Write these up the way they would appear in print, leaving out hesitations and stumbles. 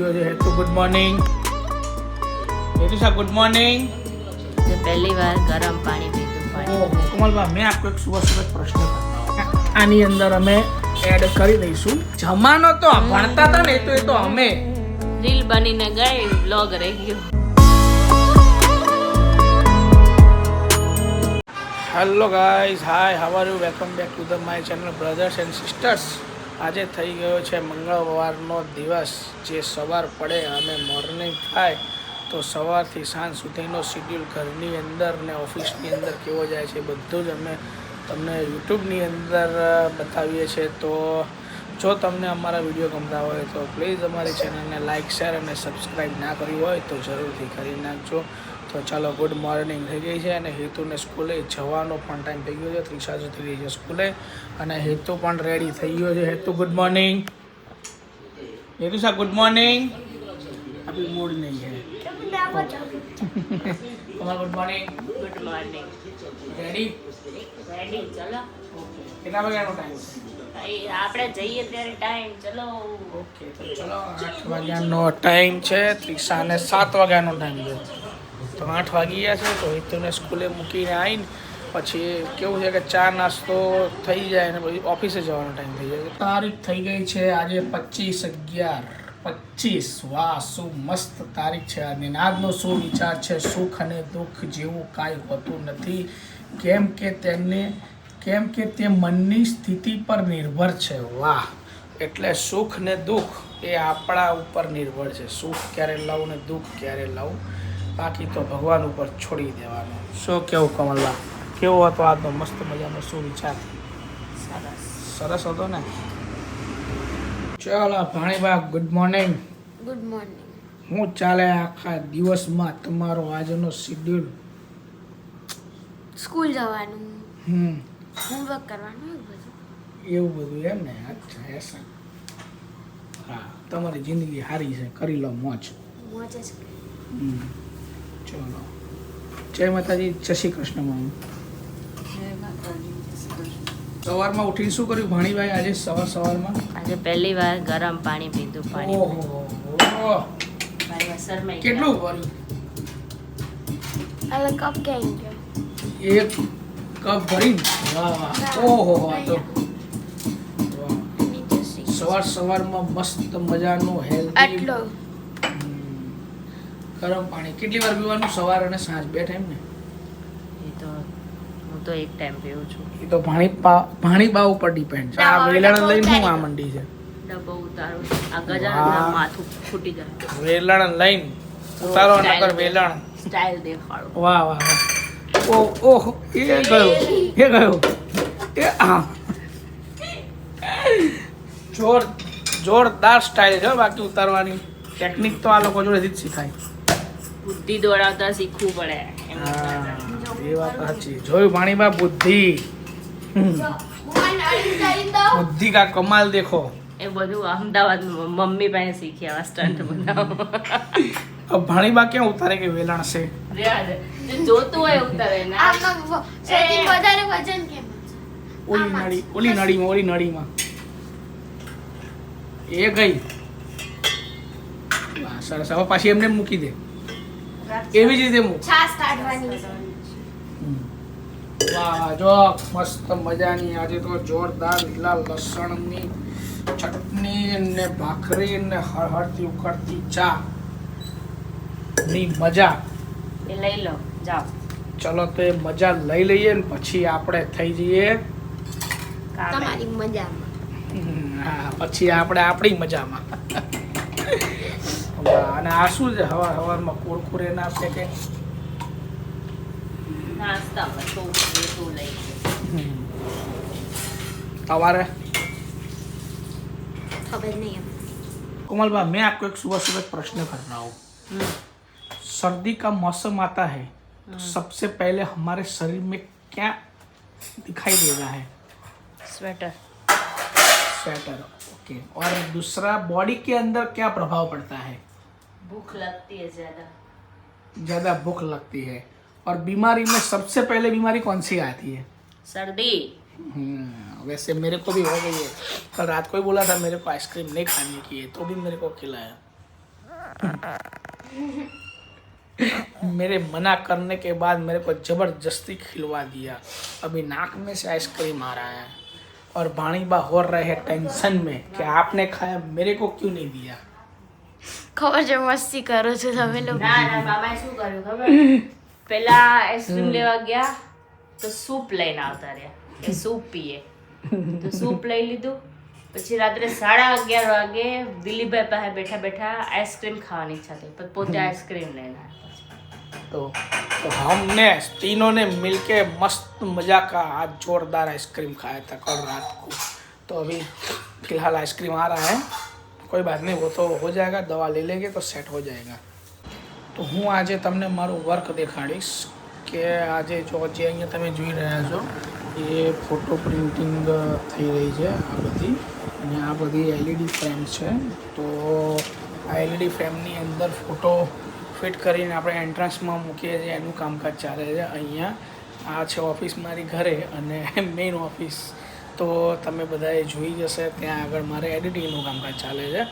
तो good morning good morning. पहली बार गरम पानी पीતું કોમલબા મેં आपको एक सुबह सुबह प्रश्न करना આની અંદર અમે એડ કરી દઈશું જમાનો તો ભણતા હતા ને એ તો અમે રીલ બનીને ગઈ વ્લોગ રહી ગયો। Hello guys hi how are you welcome back to the my channel brothers and sisters. આજે થઈ ગયો છે મંગળવારનો દિવસ। જે સવાર પડે અને મોર્નિંગ થાય તો સવારથી સાંજ સુધીનો શિડ્યુલ ઘરની અંદર ને ઓફિસની અંદર કેવો જાય છે બધું જ અમે તમને યુટ્યુબની અંદર બતાવીએ છીએ। તો જો તમને અમારા વિડીયો ગમતા હોય તો પ્લીઝ અમારી ચેનલને લાઇક શેર અને સબસ્ક્રાઈબ ના કરી હોય તો જરૂરથી કરી નાખજો। તો ચાલો ગુડ મોર્નિંગ થઈ ગઈ છે અને હેતુને સ્કૂલે જવાનો પણ ટાઈમ થઈ ગયો છે। ત્રિષા જતી રહી છે સ્કૂલે અને હેતુ પણ રેડી થઈ ગયો છે। Hetu good morning. Hetusha good morning. अभी मूड नहीं है good morning good morning ready ready ચલો कितना वाग्यानो टाइम આપણે જઈએ ત્યારે ટાઈમ ચલો ओके तो चलो 8 वाग्यानो टाइम છે ત્રિષાને 7 વાગ્યાનો ટાઈમ છે તો 8 વાગી ગયા છે તો હેતુને સ્કૂલે મૂકીને આવીને પછી કેવું છે કે ચા નાસ્તો થઈ જાય ને પછી ઓફિસે જવાનો ટાઈમ થઈ જાય। તારીખ થઈ ગઈ છે આજે 25/11/25। વાહ શું મસ્ત તારીખ છે અને આજનો શું વિચાર છે સુખ અને દુઃખ જેવું કાંઈ હોતું નથી કેમ કે તે મનની સ્થિતિ પર નિર્ભર છે। વાહ એટલે સુખ ને દુઃખ એ આપણા ઉપર નિર્ભર છે। સુખ ક્યારે લઉં ને દુઃખ ક્યારે લઉં બાકી તો ભગવાન ઉપર છોડી દેવાનું। શું કેવું કમલબા કેવો હતો આજનો મસ્ત મજાનો શું વિચાર સરસ હતો ને। ચાલો ભાણીબા ગુડ મોર્નિંગ। ગુડ મોર્નિંગ હું ચાલે આખા દિવસમાં તમારો આજનો શિડ્યુલ? સ્કૂલ જવાનું હોમવર્ક કરવાનું એવું બધું એમ ને? અચ્છા એસા હા તમારી જિંદગી સારી છે કરી લો મોજ મોજ જ ચલો જય માતાજી જય શ્રી કૃષ્ણ મામા। સવારમાં ઉઠીને શું કર્યું ભાણીભાઈ આજે સવારમાં? આજે પહેલી વાર ગરમ પાણી પીતું ઓહો કેટલું ભર્યું? અલગ કપ કેમ એક કપ ભરીને વાહ વાહ ઓહો તો સવારમાં મસ્ત મજાનું હેલ્ધી આટલો ગરમ પાણી કેટલી વાર પીવાનું? સવાર અને સાંજ બે ટાઈમ ને? એ તો હું તો એક ટાઈમ પીવું છું। એ તો ભાણીબા ઉપર ડિપેન્ડ છે। આ વેલણ લઈને હું આ મંડી છે ડબ્બો ઉતારું આ ગજાનંદના માથું ફૂટી જાય વેલણ લઈને ઉતારો નકર વેલણ સ્ટાઇલ દેખાડો। વાહ વાહ વાહ ઓહ એ ગયો એ હા જોરદાર સ્ટાઇલ છે બાકી ઉતારવાની ટેકનિક તો આ લોકો જોડેથી જ શીખાય। બુદ્ધિ દોડાવતા શીખવું પડે હા એ વાત સાચી। જોયું ભાણીબા બુદ્ધિ બુદ્ધિ કા કમાલ દેખો। એ બધું અમદાવાદ મમ્મી પાસે શીખ્યા સ્ટન્ટ બનાવવા। अब भाણીबा ક્યાં ઉતારે કે વેલણ છે જોતું હોય ઉતારે ના આમાં સૌથી વધારે વજન કેમ ઓલી નળીમાં એ ગઈ વાહ સરસ। હવે પાછી એમને મૂકી દે એવી જ રીતે મૂક। છાસ કાઢવાની વાહ જો મસ્ત મજાની આજે તો જોરદાર લીલા લસણની ચટણી ને ભાખરી ને હળહળતી ઉકળતી ચા ની મજા એ લઈ લો જાઓ। ચલો તો એ મજા લઈ લઈએ ને પછી આપણે થઈ જઈએ તમારી મજામાં હા પછી આપણે આપણી મજામાં। વાહ અને આ શું છે હવારમાં કુરકુરે ના પેકે નાસ્તામાં તો લઈ તમારે ખબર નહીં कोमलबा मैं आपको एक सुबह सुबह प्रश्न करना हूँ। सर्दी का मौसम आता है तो सबसे पहले हमारे शरीर में क्या दिखाई देता है? स्वेटर ओके और दूसरा बॉडी के अंदर क्या प्रभाव पड़ता है? भूख लगती है ज़्यादा भूख लगती है। और बीमारी में सबसे पहले बीमारी कौन सी आती है? सर्दी। वैसे मेरे को भी हो गई है। कल रात को ही बोला था मेरे को आइसक्रीम नहीं खाने की है तो भी मेरे को खिलाया। मेरे मना करने के बाद मेरे को जबरदस्ती खिलवा दिया। अभी नाक में से आइसक्रीम आ रहा है और भाणीबा हो रहे हैं टेंशन में कि आपने खाया मेरे को क्यों नहीं दिया। ખબર છે મસ્તી કરો છો તમે લોકો ના ના બાબાએ શું કર્યું ખબર પેલા આઈસ્ક્રીમ લેવા ગયા તો સૂપ લઈને આવતા રહ્યા કે સૂપ પીએ તો સૂપ લઈ લીધું પછી રાત્રે 11:30 વાગે દિલીપભાઈ પાસે બેઠા બેઠા આઈસ્ક્રીમ ખાવાની ઈચ્છા થઈ પણ પોતે આઈસ્ક્રીમ લઈને આવ્યા तो हमने तीनों ने मिलके मस्त मजा का आज जोरदार आइसक्रीम खाया था कल रात को। तो अभी फिलहाल आइसक्रीम आ रहा है, कोई बात नहीं, वो तो हो जाएगा, दवा ले लेंगे तो सेट हो जाएगा। तो હું આજે તમને મારું વર્ક દેખાડીશ કે આજે જો જે અહીંયા તમે જોઈ રહ્યા છો એ ફોટો પ્રિન્ટિંગ થઈ રહી છે આ બધી, અને આ બધી LED ફ્રેમ છે। તો આ LED ફ્રેમની અંદર ફોટો ફિટ કરીને આપણે એન્ટ્રન્સમાં મૂકીએ છીએ એનું કામકાજ ચાલે છે અહીંયા। આ છે ઓફિસ મારી ઘરે અને મેઇન ઓફિસ તો તમે બધાએ જોઈ જશે, ત્યાં આગળ મારે એડિટિંગનું કામકાજ ચાલે છે।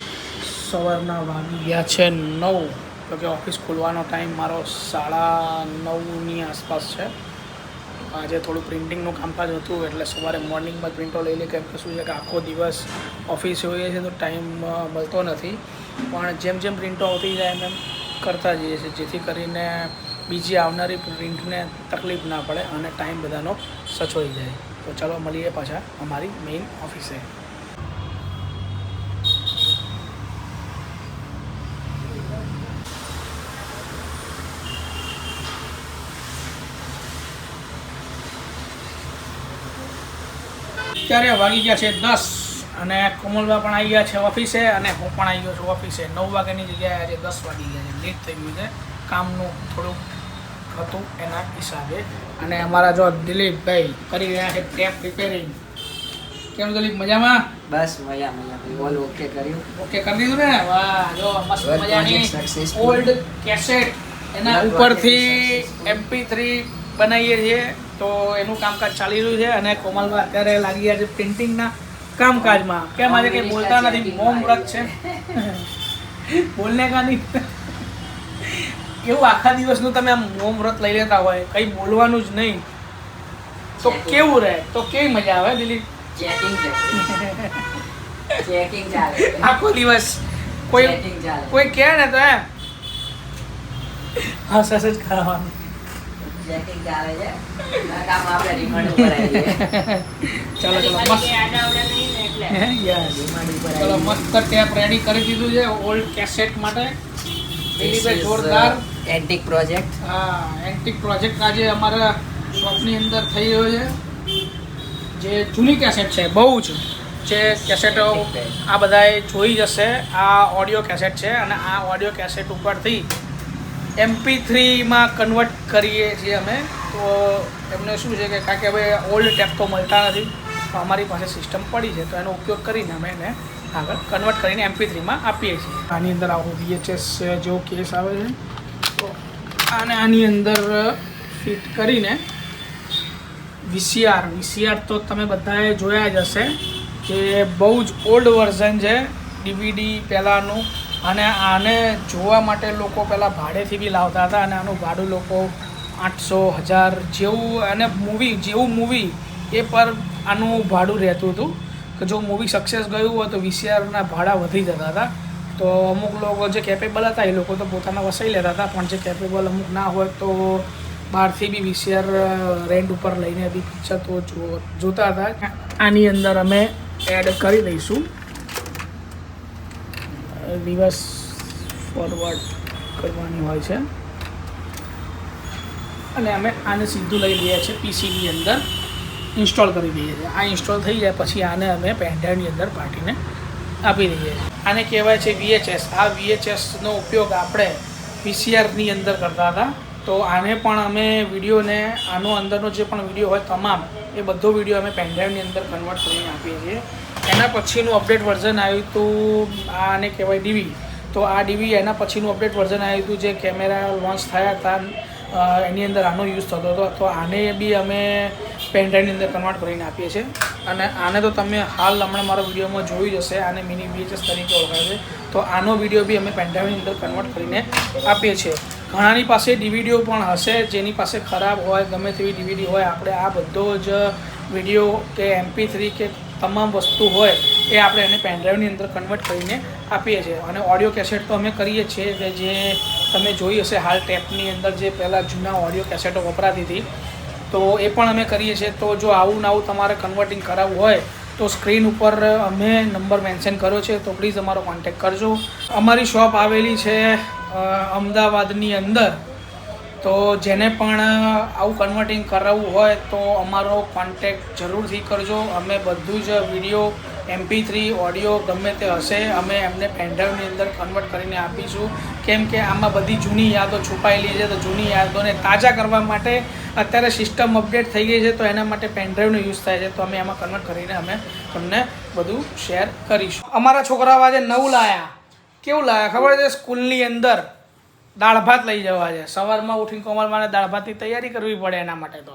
સવારના વાગી ગયા છે 9, તો કે ઓફિસ ખુલવાનો ટાઈમ મારો 9:30ની આસપાસ છે। આજે થોડું પ્રિન્ટિંગનું કામકાજ હતું એટલે સવારે મોર્નિંગમાં પ્રિન્ટો લઈ લે, કેમ કે શું છે કે આખો દિવસ ઓફિસ હોઈએ છે તો ટાઈમ મળતો નથી, પણ જેમ જેમ પ્રિન્ટો આવતી જાય એમ કરતા જઈએ છીએ જેથી કરીને બીજી આવનારી પ્રિન્ટને તકલીફ ના પડે અને ટાઈમ બધાનો સચવાઈ જાય। તો ચાલો મળીએ પાછા અમારી મેઇન ઓફિસે। અત્યારે વાગી ગયા છે 10 અને કોમલબા પણ આવી ગયા છે ઓફિસે અને હું પણ આવી ગયો છું ઓફિસે। 9 વાગ્યાની જગ્યાએ આજે 10 વાગી ગયા છે, લેટ થઈ ગયું છે, કામનું થોડુંક હતું એના હિસાબે। અને અમારા જો દિલીપભાઈ કરી રહ્યા છે ટેપ રિપેરિંગ। કેમ દિલીપ, મજામાં? બસ મજા મજા ઓલ ઓકે કર્યું ઓકે કરી દીધું ને? વાહ, જો મસ્ત Work મજાની project successful. ઓલ્ડ કેસેટ એના Work ઉપરથી project successful. MP3 બનાવીએ છીએ તો એનું કામકાજ ચાલી રહ્યું છે। અને કોમલબા અત્યારે લાગી ગયા છે પ્રિન્ટિંગના કામકાજમાં। કેમ આજે કંઈ બોલતા નથી? મૌન વ્રત છે, બોલને કા નહીં? એવું આખા દિવસનું તમે આમ મૌન વ્રત લઈ લેતા હોય, કંઈ બોલવાનું જ નહીં તો કેવું રહે? તો કેવી મજા આવે દિલીપ? ચેકિંગ ચાલે આખો દિવસ કોઈ ચેકિંગ ચાલે કોઈ કહે ને તો એમ હા સસ જ ખાવાનું। ચેકિંગ ચાલે છે આ કામ આપણે રિમાન્ડ ઉપર આવીએ ચાલો ચાલો મારી મસ્ત કે આડાવડા નહીં ને એટલે યસ રિમાન્ડ ઉપર ચાલો આવીએ મસ્ત ટેપ રેડી કરી દીધું છે ઓલ્ડ કેસેટ માટે। દિલીપભાઈ જોરદાર એન્ટિક પ્રોજેક્ટ હા એન્ટિક પ્રોજેક્ટ આજે અમારા શોપની અંદર થઈ રહ્યો છે। જે જૂની કેસેટ છે બહુ જ, જે કેસેટો આ બધાએ જોઈ જશે। આ ઓડિયો કેસેટ છે અને આ ઓડિયો કેસેટ ઉપરથી MP3માં કન્વર્ટ કરીએ છીએ અમે। તો એમને શું છે કે કારણ કે હવે ઓલ્ડ ટેપ તો મળતા નથી, તો અમારી પાસે સિસ્ટમ પડી છે તો એનો ઉપયોગ કરીને અમે એને આગળ કન્વર્ટ કરીને MP3માં આપીએ છીએ। આની અંદર આવો VHS જેવો કેસ આવે છે તો આને આની અંદર ફિટ કરીને VCR તો તમે બધાએ જોયા જ હશે કે બહુ જ ઓલ્ડ વર્ઝન છે, DVD પહેલાંનું, અને આને જોવા માટે લોકો પહેલાં ભાડેથી બી લાવતા હતા અને આનું ભાડું લોકો 800 1000 જેવું, અને જેવું મૂવી એ પર આનું ભાડું રહેતું હતું કે જો મૂવી સક્સેસ ગયું હોય તો VCRના ભાડા વધી જતા હતા। તો અમુક લોકો જે કેપેબલ હતા એ લોકો તો પોતાના વસાઈ લેતા હતા, પણ જે કેપેબલ અમુક ના હોય તો બહારથી બી VCR રેન્ટ ઉપર લઈને બી પિક્ચર તો જોતા હતા। આની અંદર અમે એડ કરી દઈશું, રિવર્સ ફોરવર્ડ કરવાની હોય છે અને અમે આને સીધું લઈ લઈએ છીએ PCની અંદર ઇન્સ્ટોલ કરી દઈએ છીએ। આ ઇન્સ્ટોલ થઈ જાય પછી આને અમે પેનડ્રાઈવની અંદર પાટીને આપી દઈએ છીએ। આને કહેવાય છે VHS। આ VHSનો ઉપયોગ આપણે VCRની અંદર કરતા હતા, તો આને પણ અમે વિડીયોને આનો અંદરનો જે પણ વિડીયો હોય તમામ એ બધો વિડીયો અમે પેનડ્રાઈવની અંદર કન્વર્ટ કરીને આપીએ છીએ। એના પછીનું અપડેટ વર્ઝન આવ્યું હતું, આને કહેવાય DV। તો આ DV એના પછીનું અપડેટ વર્ઝન આવ્યું હતું, જે કેમેરા લોન્ચ થયા હતા એની અંદર આનો યુઝ થતો હતો, તો આને બી અમે પેનડ્રાઈવની અંદર કન્વર્ટ કરીને આપીએ છીએ। અને આને તો તમે હાલ હમણાં મારા વિડીયોમાં જોઈ જશે, આને મિની VHS તરીકે ઓળખાય છે। તો આનો વિડીયો બી અમે પેનડ્રાઈવની અંદર કન્વર્ટ કરીને આપીએ છીએ. ઘણાની પાસે ડીવીડીઓ પણ હશે, જેની પાસે ખરાબ હોય ગમે તેવી ડીવીડી હોય, આપણે આ બધો જ વિડીયો કે MP3 કે તમામ વસ્તુ હોય એ આપણે એને પેનડ્રાઈવની અંદર કન્વર્ટ કરીને આપીએ છીએ. અને ઓડિયો કેસેટ તો અમે કરીએ છીએ કે જે તમે જોઈ હશે હાલ ટેપની અંદર જે પહેલાં જૂના ઓડિયો કેસેટો વપરાતી હતી, તો એ પણ અમે કરીએ છીએ. તો જો આવું ને આવું તમારે કન્વર્ટિંગ કરાવવું હોય તો સ્ક્રીન ઉપર અમે નંબર મેન્શન કર્યો છે, તો પ્લીઝ અમારો કોન્ટેક્ટ કરજો. અમારી શોપ આવેલી છે અમદાવાદની અંદર, તો જેને પણ આવું કન્વર્ટિંગ કરાવવું હોય તો અમારો કોન્ટેક્ટ જરૂરથી કરજો. અમે બધું જ વિડીયો MP3 ઓડિયો ગમે તે હશે અમે એમને પેનડ્રાઈવની અંદર કન્વર્ટ કરીને આપીશું. કેમ કે આમાં બધી જૂની યાદો છુપાયેલી છે, તો જૂની યાદોને તાજા કરવા માટે અત્યારે સિસ્ટમ અપડેટ થઈ ગઈ છે, તો એના માટે પેનડ્રાઈવનો યુઝ થાય છે. તો અમે એમાં કન્વર્ટ કરીને અમે તમને બધું શેર કરીશું. અમારા છોકરાઓ આજે નવું લાયા. કેવું લાયા ખબર છે? સ્કૂલની અંદર દાળ ભાત લઈ જવા છે. સવારમાં ઉઠીને કોમલમાને દાળ ભાતની તૈયારી કરવી પડે એના માટે. તો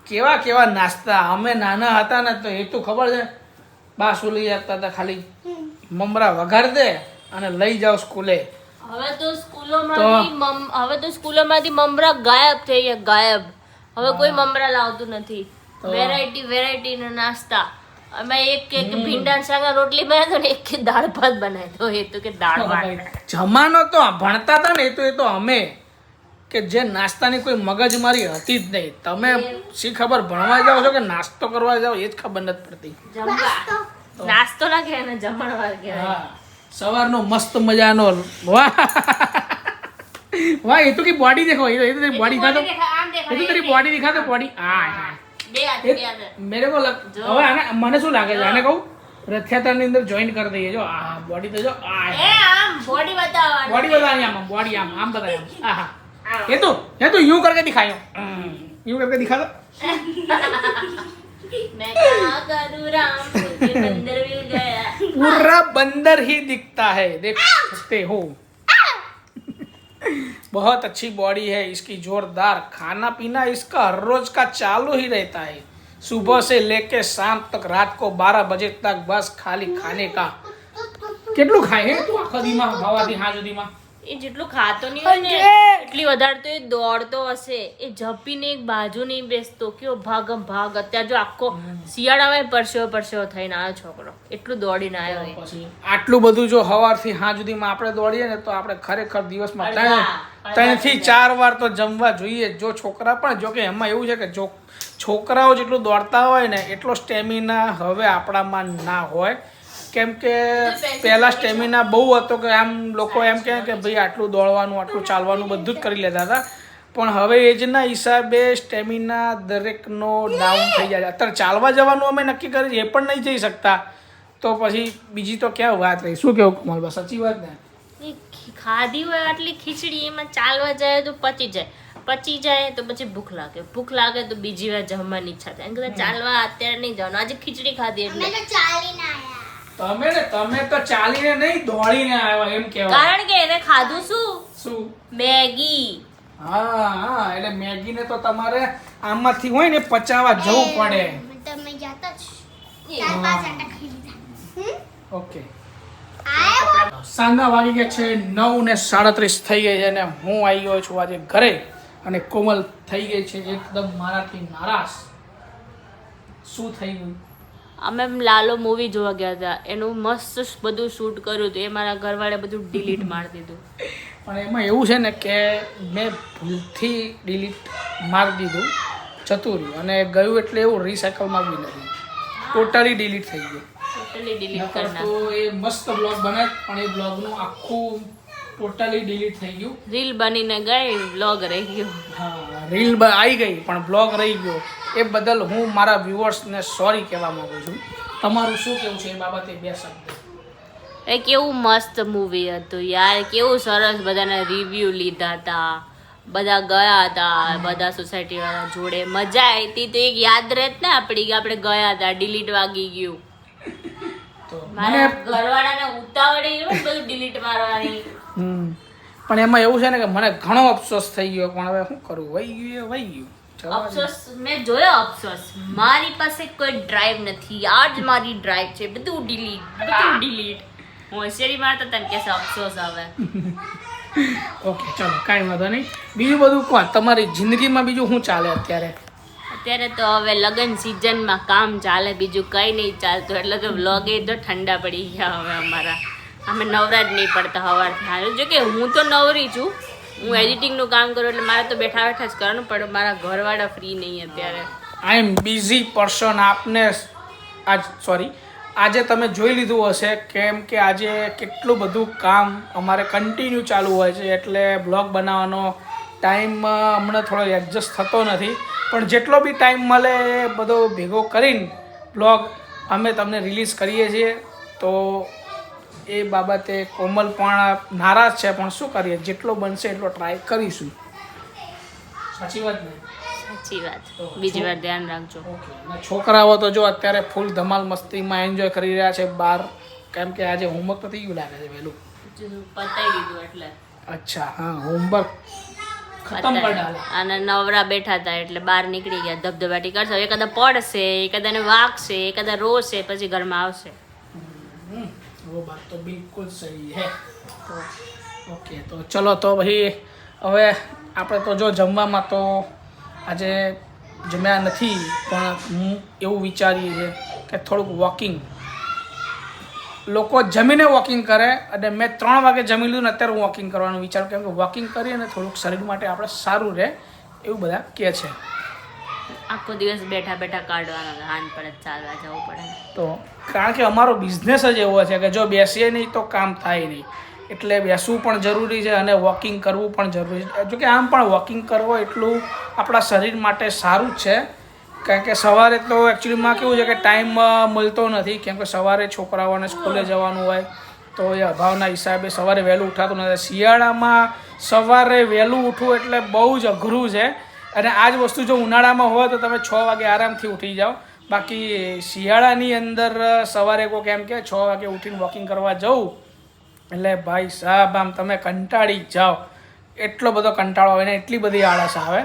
કેવા કેવા નાસ્તા! અમે નાના હતા ને તો એ તો ખબર છે બા શું લઈ આપતા હતા, ખાલી મમરા વઘાર દે અને લઈ જાઓ સ્કૂલે. હવે તો સ્કૂલોમાંથી મમરા ગાયબ થઈ ગયા, ગાયબ. હવે કોઈ મમરા લાવતું નથી. વેરાયટી નો નાસ્તા. અમે એક ભીંડા શાકના રોટલી બનાવી દો ને એક દાળ ભાત બનાવી દો. એ તો કે દાળ ભાત જમાનો તો ભણતા હતા ને એ તો અમે કે જે નાસ્તાની કોઈ મગજમારી હતી જ નહીં. તમે શી ખબર ભણવા જાઓ છો કે નાસ્તો કરવા જાઓ એ જ ખબર નથી પડતી. નાસ્તો ના કહેવાય ને જમણવાર કહેવાય. સવારનો મસ્ત મજાનો વાહ વાહ. એ તો કે બોડી દેખો, એ તો તેરી બોડી દિખા દો, એ તો તેરી બોડી દિખા દો, બોડી. હા મેરે કો હવે આને મને શું લાગે છે, આને કહું રથયાત્રાની અંદર જોઈન કરી દઈએ. જો આ બોડી તો જો આમ બોડી બતાવવાની, બોડી બતાવવાની, આમ બોડી આમ બતાવી. આહા ये तो यूं करके दिखायो, यूं करके दिखा दो. मैं क्या करूं राम, मुझे बंदर मिल गया. पूरा बंदर ही दिखता है, देख सकते हो. बहुत अच्छी बॉडी है इसकी, जोरदार. खाना पीना इसका हर रोज का चालू ही रहता है. सुबह से लेके शाम तक, रात को 12 बजे तक बस खाली खाने का. કેટલું ખાય હે તું આખો દીમાં ખાવાથી હા સુધીમાં? એ જેટલું ખાતો નહીં હોય ને એટલી વધારે તો એ દોડતો હશે. એ ઝપીને એક બાજુ નહીં બેસતો, કેવો ભાગમ ભાગ. અત્યારે જો આખો શિયાળામાં પરસેવો થઈને આવ્યો છોકરો, એટલું દોડીને આવ્યો. પછી આટલું બધું જો સવારથી સાંજ સુધીમાં આપણે દોડીએ ને તો આપણે ખરેખર દિવસમાં 3 થી 4 વાર તો જમવા જોઈએ. જો છોકરા પણ, જો કે એમાં એવું છે કે જો છોકરાઓ જેટલું દોડતા હોય ને એટલો સ્ટેમિના હવે આપણામાં ના હોય. કેમ કે પહેલાં સ્ટેમિના બહુ હતો કે આમ લોકો એમ કહે કે ભાઈ આટલું દોડવાનું આટલું ચાલવાનું બધું જ કરી લેતા હતા. પણ હવે એજના હિસાબે સ્ટેમિના દરેકનો ડાઉન થઈ જાય. અત્યારે ચાલવા જવાનું અમે નક્કી કરી છે, એ પણ નહીં જઈ શકતા. તો પછી બીજી તો ક્યાં વાત રહી? શું કેવું કમલબા, સાચી વાત ને? ખાધી હોય આટલી ખીચડી, એમાં ચાલવા જાય તો પચી જાય તો પછી ભૂખ લાગે તો બીજી વાર જમવાની ઈચ્છા થાય. એમ કદાચ ચાલવા અત્યારે નહીં જવાનું, આજે ખીચડી ખાધી એટલે. તમે તો ચાલીને નહીં દોડીને આવ્યા એમ કહેવાય. કારણ કે એને ખાધું શું? મેગી. હા એટલે મેગીને તો તમારે આમાંથી હોય ને પચાવવા જવું પડે. તમે જાતા જ ઓકે. સાંજના વાગી ગયા છે 9:37 થઈ ગઈ છે અને હું આવી ગયો છું આજે ઘરે. અને કોમલ થઈ ગઈ છે એકદમ મારાથી નારાજ. શું થઈ ગયું? અમે લાલો મૂવી જોવા ગયા હતા, એનું મસ્ત બધું શૂટ કર્યું હતું. એ મારા ઘરવાળે બધું ડિલીટ મારી દીધું. પણ એમાં એવું છે ને કે મેં ભૂલથી ડિલીટ મારી દીધું, જતું રહ્યું. અને ગયું એટલે એવું રિસાયકલમાં બી નથી, ટોટલી ડિલીટ થઈ ગયું. ટોટલી ડિલીટ કરી તો એ મસ્ત બ્લોગ બનાવ, પણ એ બ્લોગનું આખું ટોટલી ડિલીટ થઈ ગયું. રીલ બનીને ગઈ, બ્લોગ રહી ગયો. હા, રીલ આવી ગઈ પણ બ્લોગ રહી ગયો. એ બદલ હું મારા વ્યુઅર્સને સોરી કહેવા માંગુ છું. તમારું શું કેવું છે એ બાબતે? 2 શબ્દ. એ કેવું મસ્ત મૂવી હતું યાર, કેવું સરસ. બધાના રિવ્યુ લીધા હતા, બધા ગયા હતા, બધા સોસાયટી વાળા જોડે મજા આવી હતી. તો એક યાદ રહેત ને આપણી કે આપણે ગયા હતા, ડિલીટ વાગી ગયું. મારા ઘરવાળાને ઉતાવળી બધું ડિલીટ મારવાની. પણ એમાં એવું છે ને કે મને ઘણો અફસોસ થઈ ગયો, પણ હવે શું કરું? વહી ગયું. અફસોસ મેં જોયો. અફસોસ મારી પાસે કોઈ ડ્રાઈવ નથી, આ જ મારી ડ્રાઈવ છે. બધું ડિલીટ. હું હોશિયારી મારતા તને કે અફસોસ આવે. ઓકે ચલો કાંઈ વાંધો નહીં. બીજું બધું કોણ તમારી જિંદગીમાં બીજું શું ચાલે અત્યારે? અત્યારે તો હવે લગ્ન સિઝનમાં કામ ચાલે, બીજું કંઈ નહીં ચાલતું. એટલે તો વ્લોગ એ તો ઠંડા પડી ગયા હવે અમારા. અમે નવરા જ નહીં પડતા સવારથી હારું. જો કે હું તો નવરી છું, હું એડિટિંગનું કામ કરું એટલે મારે તો બેઠા બેઠા જ કરવાનું પડે. મારા ઘરવાળા ફ્રી નહીં અત્યારે. આઈ એમ બિઝી પર્સન. આપને આજે તમે જોઈ લીધું હશે કેમ કે આજે કેટલું બધું કામ અમારે કન્ટિન્યુ ચાલુ હોય છે, એટલે બ્લોગ બનાવવાનો ટાઈમ હમણાં થોડો એડજસ્ટ થતો નથી. પણ જેટલો બી ટાઈમ મળે એ બધો ભેગો કરીને બ્લોગ અમે તમને રિલીઝ કરીએ છીએ. તો એ બાબતે કોમલ પણ નારાજ છે, પણ શું કરીએ, જેટલો બનશે એટલો ટ્રાય કરીશું. સાચી વાત ને? સાચી વાત. બીજી વાર ધ્યાન રાખજો. અને છોકરાઓ તો જો અત્યારે ફૂલ ધમાલ મસ્તીમાં એન્જોય કરી રહ્યા છે બહાર, કેમ કે આજે હોમવર્ક તો થઈ ગયું લાગે છે વહેલું. પતાઈ દીધું એટલે. અચ્છા હા, હોમવર્ક ખતમ કરી ડાલા. અને નવરા બેઠા હતા એટલે બહાર નીકળી ગયા, ધબધબાટી કરશે. એકાદા પડશે, એકાદાને વાગશે, એકાદા રોશે, પછી ઘરમાં આવશે. वो बात तो बिल्कुल सही है. तो ओके तो चलो તો ભાઈ હવે આપણે તો જો જમવામાં તો આજે જમ્યા નથી, પણ હું એવું વિચારીએ છે કે થોડુંક વોકિંગ, લોકો જમીને વોકિંગ કરે અને મેં 3 વાગે જમી લીધું ને અત્યારે હું વોકિંગ કરવાનું વિચારું, કેમ કે વોકિંગ કરીએ ને થોડુંક શરીર માટે આપણે સારું રહે એવું બધા કહે છે. આખો દિવસ બેઠા બેઠા કાઢવાનો, હાન પડે ચાલવા જવું પડે. તો કારણ કે અમારો બિઝનેસ જ એવો છે કે જો બેસીએ નહીં તો કામ થાય નહીં, એટલે બેસવું પણ જરૂરી છે અને વોકિંગ કરવું પણ જરૂરી છે. જો કે આમ પણ વોકિંગ કરવો એટલું આપણા શરીર માટે સારું જ છે, કારણ કે સવારે તો એકચ્યુઅલીમાં કેવું છે કે ટાઈમ મળતો નથી, કેમ કે સવારે છોકરાઓને સ્કૂલે જવાનું હોય તો એ અભાવના હિસાબે સવારે વહેલું ઉઠાતું નથી. શિયાળામાં સવારે વહેલું ઉઠવું એટલે બહુ જ અઘરું છે, અને આ જ વસ્તુ જો ઉનાળામાં હોય તો તમે 6 વાગે આરામથી ઉઠી જાઓ. બાકી શિયાળાની અંદર સવારે કોઈ કેમ કે 6 વાગે ઉઠીને વોકિંગ કરવા જવું એટલે ભાઈ સાહેબ આમ તમે કંટાળી જાઓ, એટલો બધો કંટાળો આવે ને એટલી બધી આળસ આવે.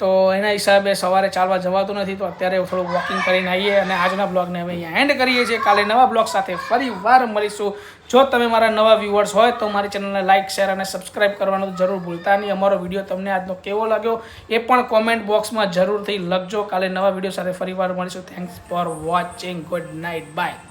તો એના હિસાબે સવારે ચાલવા જવાતું નથી, તો અત્યારે થોડુંક વોકિંગ કરીને આવીએ અને આજના બ્લોગને અમે અહીંયા એન્ડ કરીએ છીએ. કાલે નવા બ્લોગ સાથે ફરી વાર મળીશું. જો તમે મારા નવા વ્યુઅર્સ હોય તો મારી ચેનલને લાઇક શેર અને સબસ્ક્રાઈબ કરવાનું જરૂર ભૂલતા નહીં. અમારો વિડીયો તમને આજનો કેવો લાગ્યો એ પણ કોમેન્ટ બોક્સમાં જરૂરથી લખજો. કાલે નવા વિડીયો સાથે ફરી વાર મળીશું. Thanks for watching. Good night. By.